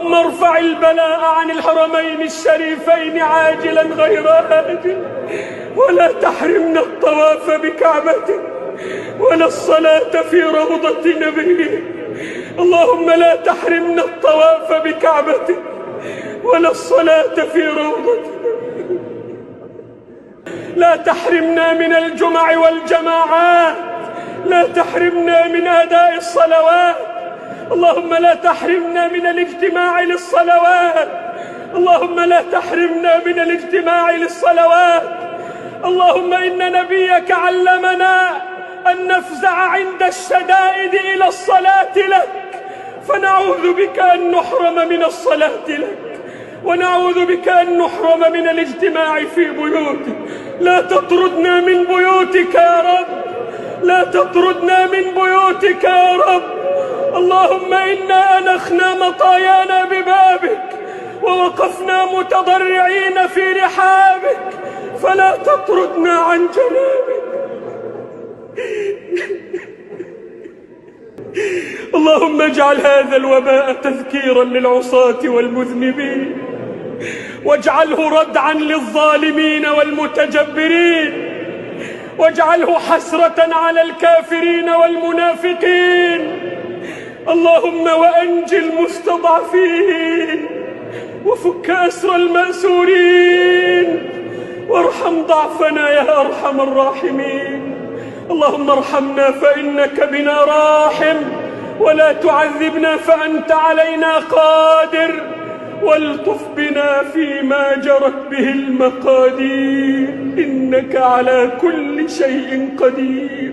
اللهم ارفع البلاء عن الحرمين الشريفين عاجلا غير آجل، ولا تحرمنا الطواف بكعبتك ولا الصلاة في روضة نبيك. اللهم لا تحرمنا الطواف بكعبتك ولا الصلاة في روضة. لا تحرمنا من الجمع والجماعات، لا تحرمنا من أداء الصلوات. اللهم لا تحرمنا من الاجتماع للصلوات، اللهم لا تحرمنا من الاجتماع للصلوات. اللهم إن نبيك علمنا أن نفزع عند الشدائد إلى الصلاة لك، فنعوذ بك أن نحرم من الصلاة لك، ونعوذ بك أن نحرم من الاجتماع في بيوتك. لا تطردنا من بيوتك يا رب، لا تطردنا من بيوتك يا رب. اللهم إنا أنخنا مطايانا ببابك ووقفنا متضرعين في رحابك، فلا تطردنا عن جنابك. اللهم اجعل هذا الوباء تذكيرا للعصاة والمذنبين، واجعله ردعا للظالمين والمتجبرين، واجعله حسرة على الكافرين والمنافقين. اللهم وأنج المستضعفين، وفك أسر المأسورين، وارحم ضعفنا يا أرحم الراحمين. اللهم ارحمنا فإنك بنا راحم، ولا تعذبنا فأنت علينا قادر، والطف بنا فيما جرت به المقادير، إنك على كل شيء قدير.